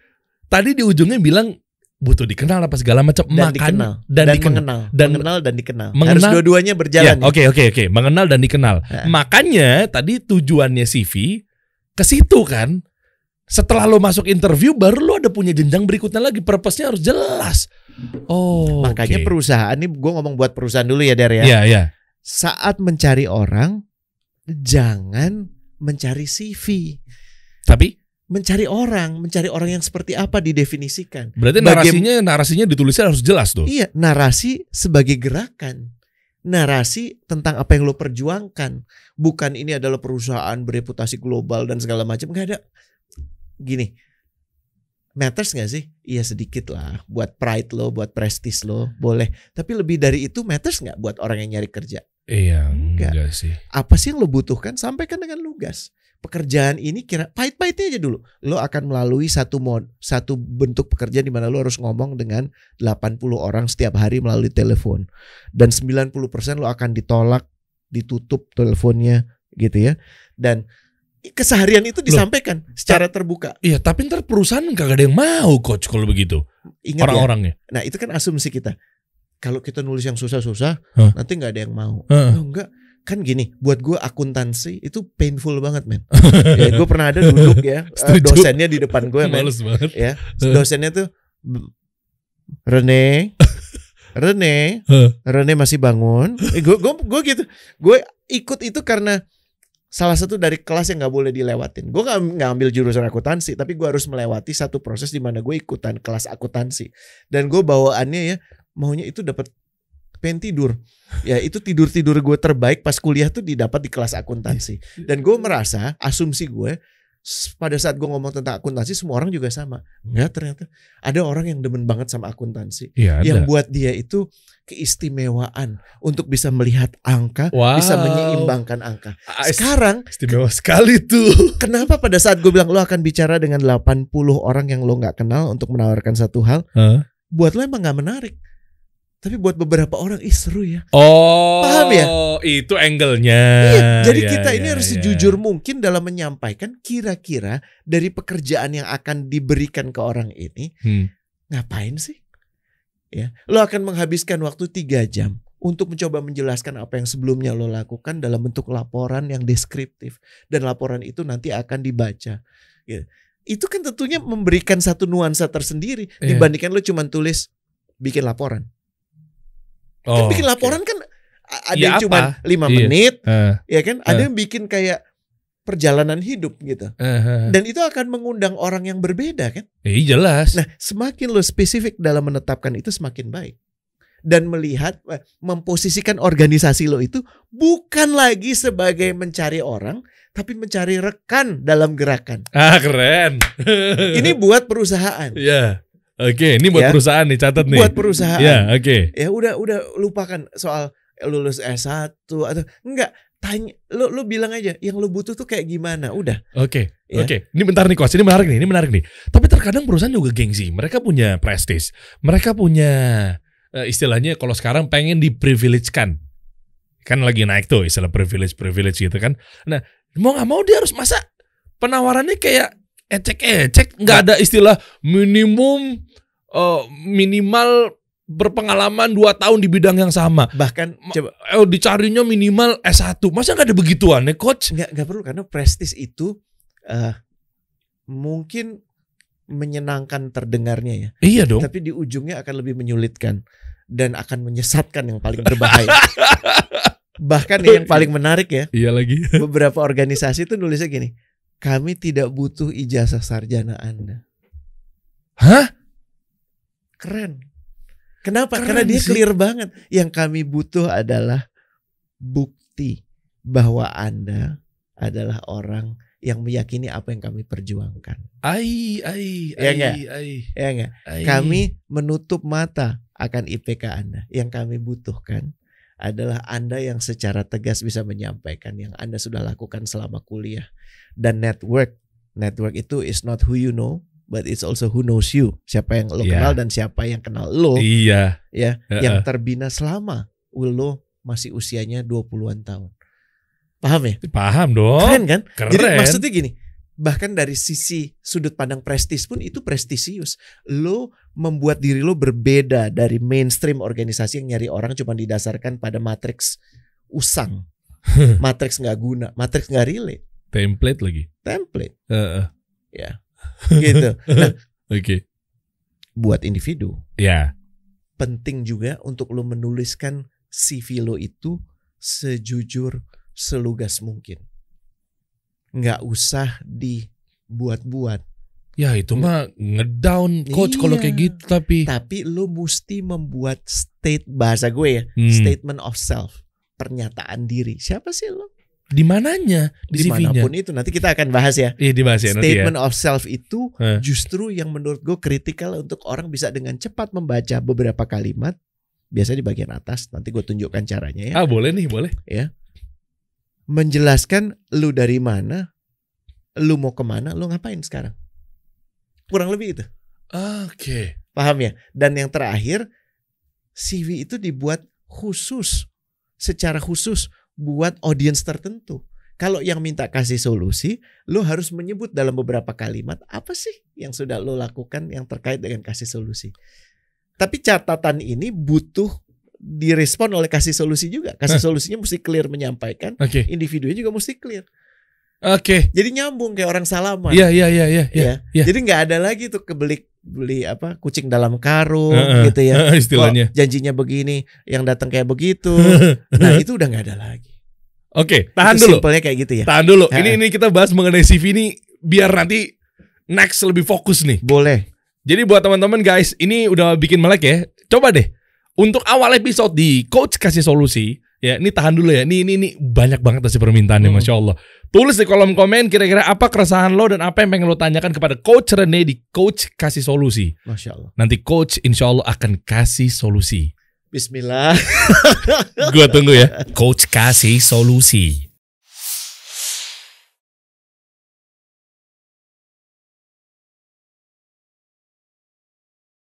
tadi di ujungnya bilang butuh dikenal apa segala macam, mengenal dan dikenal. Harus dua-duanya berjalan. Ya, oke. Mengenal dan dikenal. Makanya tadi tujuannya CV ke situ kan. Setelah lo masuk interview baru lo ada punya jenjang berikutnya lagi. Purpose-nya harus jelas. Makanya perusahaan ini, gue ngomong buat perusahaan dulu ya Der ya. Iya. Saat mencari orang, jangan mencari CV. Tapi mencari orang yang seperti apa didefinisikan. Berarti narasinya ditulisnya harus jelas tuh. Iya, narasi sebagai gerakan. Narasi tentang apa yang lo perjuangkan. Bukan ini adalah perusahaan bereputasi global dan segala macam. Gak ada. Gini, matters gak sih? Iya sedikit lah. Buat pride lo, buat prestis lo, boleh. Tapi lebih dari itu matters gak buat orang yang nyari kerja? Iya, enggak sih. Apa sih yang lo butuhkan? Sampaikan dengan lugas. Pekerjaan ini pahit-pahitnya aja dulu. Lo akan melalui satu bentuk pekerjaan di mana lo harus ngomong dengan 80 orang setiap hari melalui telepon. Dan 90% lo akan ditolak, ditutup teleponnya gitu ya. Dan keseharian itu disampaikan secara terbuka. Iya, tapi ntar perusahaan kagak ada yang mau coach kalau begitu. Ingat orang-orangnya. Ya, nah itu kan asumsi kita. Kalau kita nulis yang susah-susah, nanti nggak ada yang mau. Enggak. Kan gini, buat gue akuntansi itu painful banget men. Ya, gue pernah ada duduk ya, dosennya di depan gue men. Males banget. Ya, dosennya tuh Rene masih bangun. Gue gitu. Gue ikut itu karena salah satu dari kelas yang nggak boleh dilewatin. Gue nggak ambil jurusan akuntansi, tapi gue harus melewati satu proses di mana gue ikutan kelas akuntansi. Dan gue bawaannya ya maunya itu dapat pengen tidur. Ya itu tidur gue terbaik pas kuliah tuh didapat di kelas akuntansi. Dan gue merasa asumsi gue pada saat gue ngomong tentang akuntansi semua orang juga sama. Enggak, ternyata ada orang yang demen banget sama akuntansi. Ya, yang buat dia itu keistimewaan untuk bisa melihat angka, bisa menyeimbangkan angka. Sekarang istimewa sekali tuh. Kenapa pada saat gue bilang lo akan bicara dengan 80 orang yang lo gak kenal untuk menawarkan satu hal, buat lo emang gak menarik. Tapi buat beberapa orang seru ya. Paham ya? Itu angle-nya. Iya, jadi kita ini harus sejujur mungkin dalam menyampaikan kira-kira dari pekerjaan yang akan diberikan ke orang ini, ngapain sih? Ya, lo akan menghabiskan waktu 3 jam untuk mencoba menjelaskan apa yang sebelumnya lo lakukan dalam bentuk laporan yang deskriptif, dan laporan itu nanti akan dibaca. Ya. Itu kan tentunya memberikan satu nuansa tersendiri dibandingkan lo cuma tulis bikin laporan. Kan bikin laporan kan ada yang cuma 5 menit, ya kan? Ada yang bikin kayak perjalanan hidup gitu. Dan itu akan mengundang orang yang berbeda kan? Jelas. Nah, semakin lo spesifik dalam menetapkan itu semakin baik. Dan melihat, memposisikan organisasi lo itu bukan lagi sebagai mencari orang, tapi mencari rekan dalam gerakan. Keren. Ini buat perusahaan. Ya. Oke, ini buat perusahaan nih, catat nih. Buat perusahaan. Ya, oke. Ya udah lupakan soal lulus S1 atau enggak. Tanya, lu bilang aja yang lu butuh tuh kayak gimana, udah. Oke. Ini bentar nih Coach, ini menarik nih. Tapi terkadang perusahaan juga gengsi, mereka punya prestis, mereka punya istilahnya kalau sekarang pengen di-privilege-kan. Kan lagi naik tuh istilah privilege gitu kan. Nah, mau nggak mau dia harus masa penawarannya kayak ecek-ecek, nggak ada istilah minimal berpengalaman 2 tahun di bidang yang sama. Bahkan dicarinya minimal S1. Masa gak ada begituan ya Coach? Nggak perlu, karena prestis itu mungkin menyenangkan terdengarnya ya. Iya dong. Tapi di ujungnya akan lebih menyulitkan dan akan menyesatkan yang paling berbahaya. Bahkan yang paling menarik ya. Iya lagi. Beberapa organisasi itu nulisnya gini, kami tidak butuh ijazah sarjana Anda. Hah? Keren. Kenapa? Karena dia clear banget. Yang kami butuh adalah bukti bahwa Anda adalah orang yang meyakini apa yang kami perjuangkan. Ya enggak? Kami menutup mata akan IPK Anda. Yang kami butuhkan adalah Anda yang secara tegas bisa menyampaikan yang Anda sudah lakukan selama kuliah. Dan network itu is not who you know, but it's also who knows you. Siapa yang lo kenal dan siapa yang kenal lo. Iya. Ya, yang terbina selama lo masih usianya 20-an tahun. Paham ya? Paham dong. Keren kan? Keren. Jadi maksudnya gini, bahkan dari sisi sudut pandang prestis pun itu prestisius. Lo membuat diri lo berbeda dari mainstream organisasi yang nyari orang cuma didasarkan pada matriks usang. Matriks nggak guna, matriks nggak relate. Template lagi. Ya. Gitu. Nah, buat individu, penting juga untuk lo menuliskan CV lo itu sejujur, selugas mungkin. Nggak usah dibuat-buat. Ya itu mah ngedown Coach kalau kayak gitu. Tapi lo mesti membuat bahasa gue ya, statement of self, pernyataan diri. Siapa sih lo? Di mananya? Di CV-nya? Dimanapun itu, nanti kita akan bahas ya. Iya dibahas ya. Statement of self itu justru yang menurut gue kritikal untuk orang bisa dengan cepat membaca beberapa kalimat. Biasanya di bagian atas, nanti gue tunjukkan caranya ya. Boleh nih, boleh. Ya. Menjelaskan lu dari mana, lu mau kemana, lu ngapain sekarang. Kurang lebih itu. Oke. Paham ya? Dan yang terakhir, CV itu dibuat khusus, secara khusus buat audiens tertentu. Kalau yang minta kasih solusi, lo harus menyebut dalam beberapa kalimat apa sih yang sudah lo lakukan yang terkait dengan kasih solusi. Tapi catatan ini butuh direspon oleh kasih solusi juga. Kasih solusinya mesti clear menyampaikan, individunya juga mesti clear. Jadi nyambung kayak orang salaman. Iya. Jadi nggak ada lagi tuh beli kucing dalam karung gitu ya. Istilahnya. Janjinya begini, yang datang kayak begitu. Nah itu udah nggak ada lagi. Tahan itu dulu. Simpelnya kayak gitu ya. Tahan dulu. Ini kita bahas mengenai CV ini biar nanti next lebih fokus nih. Boleh. Jadi buat teman-teman guys, ini udah bikin melek ya. Coba deh untuk awal episode di Coach Kasih Solusi. Ya, ini tahan dulu ya. Ini banyak banget sih permintaannya, Masya Allah. Tulis di kolom komen kira-kira apa keresahan lo dan apa yang pengen lo tanyakan kepada Coach Rene di Coach Kasih Solusi. Masya Allah. Nanti Coach insya Allah akan kasih solusi. Bismillah. Gua tunggu ya. Coach Kasih Solusi.